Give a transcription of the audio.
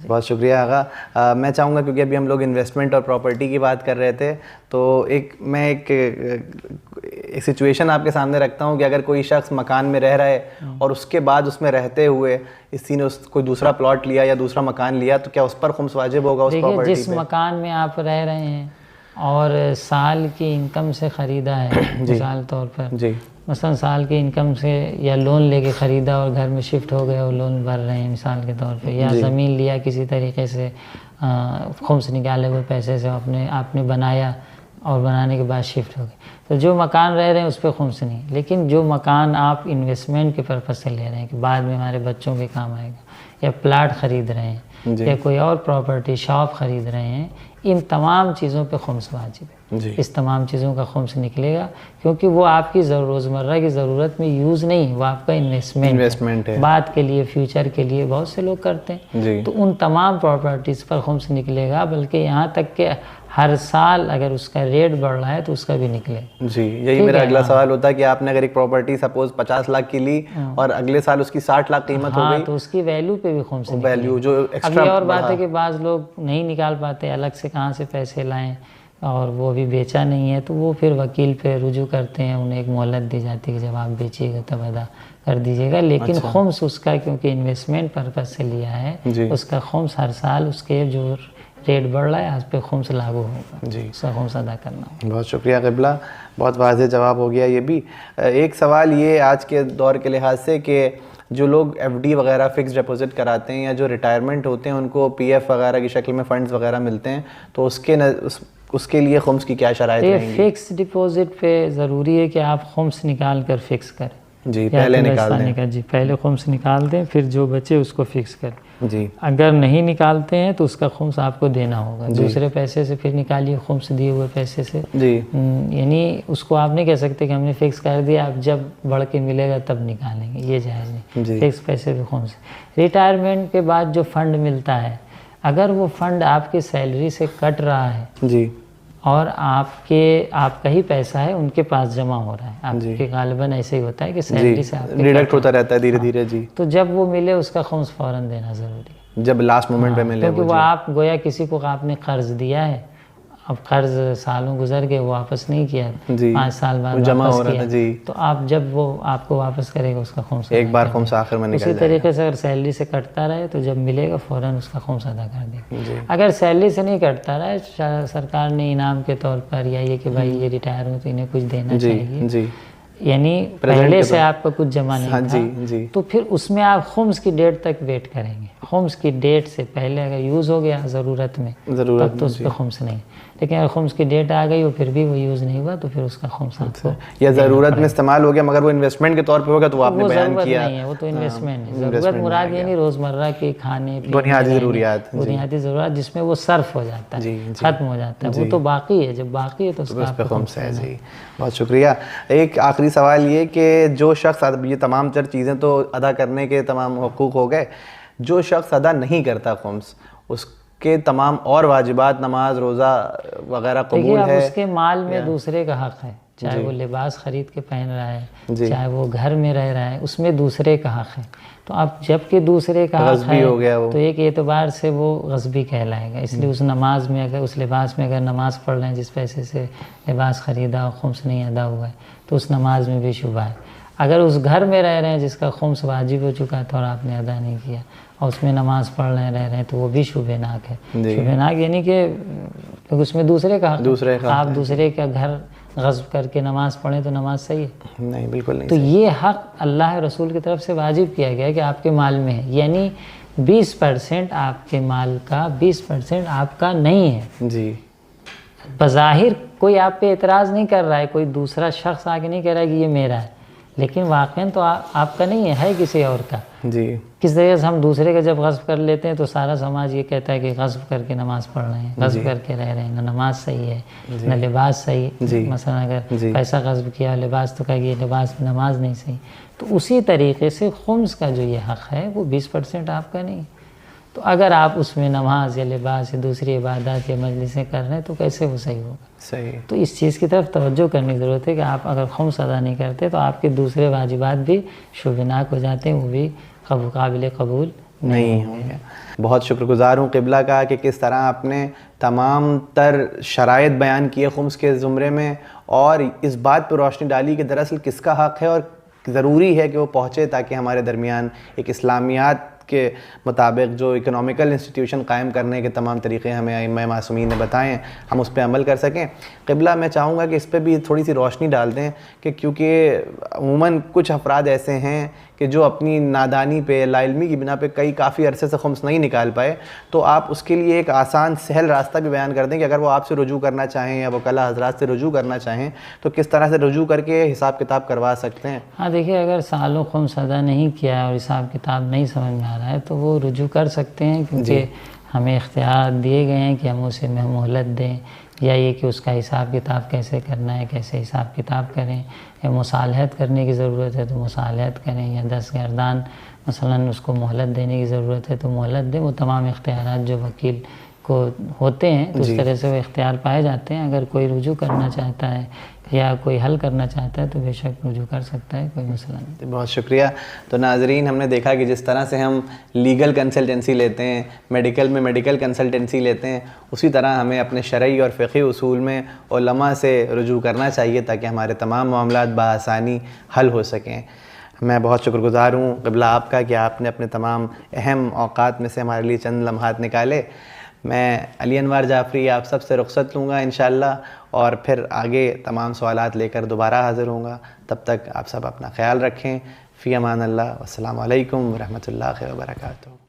बहुत शुक्रिया आगा। मैं चाहूँगा, क्योंकि अभी हम लोग इन्वेस्टमेंट और प्रॉपर्टी की बात कर रहे थे, तो मैं एक सिचुएशन आपके सामने रखता हूँ कि अगर कोई शख्स मकान में रह रहा है और उसके बाद उसमें रहते हुए किसी ने कोई दूसरा प्लॉट लिया या दूसरा मकान लिया, तो क्या उस पर खुम्स वाजिब होगा उस प्रॉपर्टी पे? जिस मकान में आप रह रहे हैं और साल की इनकम से ख़रीदा है, मिसाल तौर पर जी, मसलन साल की इनकम से या लोन लेके ख़रीदा और घर में शिफ्ट हो गए और लोन भर रहे हैं मिसाल के तौर पे, या ज़मीन लिया किसी तरीके से खुम्स निकाले हुए पैसे से आपने बनाया और बनाने के बाद शिफ्ट हो गए, तो जो मकान रह रहे हैं उस पर खुम्स नहीं। लेकिन जो मकान आप इन्वेस्टमेंट के पर्पज़ से ले रहे हैं कि बाद में हमारे बच्चों के काम आएगा, या प्लाट ख़रीद रहे हैं या कोई और प्रॉपर्टी शॉप ख़रीद रहे हैं, इन तमाम चीज़ों पे खुम्स वाजिब है। इस तमाम चीज़ों का खुम्स निकलेगा, क्योंकि वो आपकी रोज़मर्रा की ज़रूरत में यूज़ नहीं, वो आपका इन्वेस्टमेंट है, बाद के लिए, फ्यूचर के लिए बहुत से लोग करते हैं। तो उन तमाम प्रॉपर्टीज़ पर खुम्स निकलेगा, बल्कि यहाँ तक कि हर साल अगर उसका रेट बढ़ रहा है तो उसका भी निकलेगा। जी, यही मेरा अगला सवाल होता है कि आपने अगर एक प्रॉपर्टी सपोज 50 लाख की ली और अगले साल उसकी 60 लाख कीमत हो गई, तो उसकी वैल्यू पे भी खुम्स वैल्यू जो एक्स्ट्रा। अभी और बात है कि बाज़ लोग नहीं निकाल पाते, अलग से कहाँ से पैसे लाएं, और वो भी बेचा नहीं है, तो वो फिर वकील पे रुजू करते हैं, उन्हें एक मोहलत दी जाती है कि जब आप बेचिएगा तब अदा कर दीजिएगा। लेकिन खुम्स उसका, क्योंकि इन्वेस्टमेंट पर्पज़ से लिया है, उसका खुम्स हर साल उसके जो रेट बढ़ रहा है, आज पे खुम्स लागू होगा जी, उसका खुम्स अदा करना होगा। बहुत शुक्रिया क़िबला, बहुत वाज़ेह जवाब हो गया ये भी। एक सवाल ये आज के दौर के लिहाज से कि जो लोग एफडी वगैरह फ़िक्स डिपॉज़िट कराते हैं या जो रिटायरमेंट होते हैं उनको पीएफ वगैरह की शक्ल में फ़ंड्स वगैरह मिलते हैं, तो उसके लिए खुम्स की क्या शराइत रहेंगी? फ़िक्स डिपॉज़िट पे ज़रूरी है कि आप खुम्स निकाल कर फ़िक्स करें जी, पहले निकाल दें जी, पहले खुम्स निकाल दें, फिर जो बचे उसको फ़िक्स करें जी। अगर नहीं निकालते हैं तो उसका खुम्स आपको देना होगा, दूसरे पैसे से फिर निकालिए खुम्स दिए हुए पैसे से जी। यानी उसको आप नहीं कह सकते कि हमने फ़िक्स कर दिया, आप जब बढ़ के मिलेगा तब निकालेंगे, ये जायज़ नहीं। फ़िक्स पैसे पे खुम्स। रिटायरमेंट के बाद जो फ़ंड मिलता है, अगर वो फ़ंड आपकी सैलरी से कट रहा है जी, और आपका ही पैसा है उनके पास जमा हो रहा है, आपके गालिबन ऐसे ही होता है कि सैलरी से आपके डिडक्ट होता रहता है धीरे धीरे जी, तो जब वो मिले उसका खुम्स फ़ौरन देना ज़रूरी है, जब लास्ट मोमेंट पे मिले, क्योंकि वो आप गोया किसी को आपने कर्ज दिया है, अब कर्ज सालों गुजर गए, वो वापस नहीं किया, 5 साल बाद जमा वापस हो रहा किया, था जी, तो आप जब वो आपको वापस करेगा उसका खुम्स एक बार खुम्स आखिर में निकल उसी तरीके से अगर सैलरी से कटता रहे तो जब मिलेगा फ़ौरन उसका खुम्स अदा कर देगा। अगर सैलरी से नहीं कटता रहे, सरकार ने इनाम के तौर पर या ये कि भाई ये रिटायर हो तो इन्हें कुछ देना चाहिए जी, यानी पहले से आपका कुछ जमा नहीं था, जी, तो फिर उसमें आप खुम्स की डेट तक वेट करेंगे। खुम्स की डेट से पहले अगर यूज़ हो गया ज़रूरत में तब तो उस पर खुम्स नहीं, लेकिन अगर खुम्स की डेट आ गई और फिर भी वो यूज़ नहीं हुआ तो फिर उसका खुम्स आपको या ज़रूरत में इस्तेमाल हो गया, मगर वो इन्वेस्टमेंट के तौर पे होगा तो वो आपने बयान किया नहीं है, वो तो इन्वेस्टमेंट है। ज़रूरत मुराद यानी रोज़मर्रा के खाने बुनियादी ज़रूरियात, बुनियादी ज़रूरत जिसमें वो सर्फ हो जाता है, ख़त्म हो जाता है, वो तो बाकी है। जब बाकी है तो उसका खुम्स है जी। बहुत शुक्रिया। एक आखिरी सवाल ये कि जो शख्स, ये तमाम चीज़ें तो अदा करने के तमाम हुकूक हो गए, जो शख्स अदा नहीं करता खुम्स, उसके तमाम और वाजिबात, नमाज रोज़ा वगैरह कबूल है? उसके माल में दूसरे का हक़ है, चाहे वो लिबास ख़रीद के पहन रहा है, चाहे वो घर में रह रहा है, उसमें दूसरे का हक़ है। तो अब जबकि दूसरे का हक़ है हो गया वो, तो एक एतबार से वो ग़स्बी कहलाएगा। इसलिए उस नमाज में अगर, उस लिबास में अगर नमाज़ पढ़ रहे हैं जिस पैसे से लिबास ख़रीदा और खुम्स नहीं अदा हुआ है तो उस नमाज में भी शुबा है। अगर उस घर में रह रहे हैं जिसका खुम्स वाजिब हो चुका था और आपने अदा नहीं किया और उसमें नमाज़ पढ़ रहे रह रहे हैं तो वो भी शुबेनाक है। शुबेनाक यानी कि उसमें दूसरे का, आप दूसरे का घर ग़स्ब करके नमाज़ पढ़ें तो नमाज सही है? नहीं, बिल्कुल नहीं। तो ये हक़ अल्लाह रसूल की तरफ से वाजिब किया गया है कि आपके माल में है, यानी 20% आपके माल का 20% आपका नहीं है जी। बज़ाहिर कोई आप पे एतराज़ नहीं कर रहा है, कोई दूसरा शख्स आके नहीं कह रहा है कि ये मेरा है, लेकिन वाक़ईन तो आपका नहीं है किसी और का जी। किस तरह से हम दूसरे का जब ग़स्ब कर लेते हैं तो सारा समाज ये कहता है कि ग़स्ब करके नमाज़ पढ़ रहे हैं, ग़स्ब करके रह रहे हैं, ना नमाज सही है ना लिबास सही। मसलन अगर पैसा ग़स्ब किया लिबास तो कहेगी लिबास नमाज नहीं सही। तो उसी तरीके से खुम्स का जो ये हक़ है वो 20% आपका नहीं। तो अगर आप उसमें नमाज या लिबास या दूसरी इबादत या मजलिसें कर रहे हैं तो कैसे वो सही होगा? सही। तो इस चीज़ की तरफ तवज्जो करने की ज़रूरत है कि आप अगर खुम्स अदा नहीं करते तो आपके दूसरे वाजिबात भी शुबनाक हो जाते हैं, वो भी काबिल कबूल नहीं होंगे। बहुत शुक्रगुजार हूँ क़िबला का कि किस तरह आपने तमाम तर शराइत बयान किए खुम्स के ज़ुमरे में, और इस बात पर रोशनी डाली कि दरअसल किसका हक़ है और ज़रूरी है कि वो पहुँचे, ताकि हमारे दरमियान एक इस्लामियात के मुताबिक जो इकोनॉमिकल इंस्टीट्यूशन कायम करने के तमाम तरीक़े हमें अइम्मा मासूमीन ने बताएं, हम उस पर अमल कर सकें। क़िबला मैं चाहूँगा कि इस पर भी थोड़ी सी रोशनी डाल दें कि क्योंकि अमूमन कुछ अफराद ऐसे हैं कि जो अपनी नादानी पे, लाइल्मी की बिना पे काफ़ी अरसे से खुम्स नहीं निकाल पाए, तो आप उसके लिए एक आसान सहल रास्ता भी बयान कर दें कि अगर वो आपसे रुजू करना चाहें या वकला हज़रात से रुजू करना चाहें तो किस तरह से रुजू करके हिसाब किताब करवा सकते हैं। हाँ देखिए, अगर सालों खुम्स अदा नहीं किया और हिसाब किताब नहीं समझ में आ रहा है तो वो रुजू कर सकते हैं, क्योंकि हमें इख्तियार दिए गए हैं कि हम उसे मोहलत दें, या ये कि उसका हिसाब किताब कैसे करना है, कैसे हिसाब किताब करें, या मुसालहत करने की ज़रूरत है तो मुसालहत करें, या 10 गर्दान मसलन उसको मोहलत देने की ज़रूरत है तो मोहलत दें। वो तमाम इख्तियारात जो वकील को होते हैं तो उस तरह से वो इख्तियार पाए जाते हैं। अगर कोई रुजू करना चाहता है या कोई हल करना चाहता है तो बेशक रुजू कर सकता है, कोई मसला नहीं। बहुत शुक्रिया। तो नाजरीन, हमने देखा कि जिस तरह से हम लीगल कंसल्टेंसी लेते हैं, मेडिकल में मेडिकल कंसल्टेंसी लेते हैं, उसी तरह हमें अपने शरई और फ़िक़ही उसूल में उलमा से रुजू करना चाहिए ताकि हमारे तमाम मामलात बआसानी हल हो सकें। मैं बहुत शुक्रगुज़ार हूँ क़िबला आपका कि आपने अपने तमाम अहम औक़ात में से हमारे लिए चंद लम्हात निकाले। मैं अली अनवर जाफ़री आप सब से रुख़्सत लूँगा इंशाअल्लाह, और फिर आगे तमाम सवालात लेकर दोबारा हाज़िर होऊंगा। तब तक आप सब अपना ख़याल रखें। फ़ी अमान अल्लाह। अस्सलामु अलैकुम व रहमतुल्लाहि व बरकातुहू।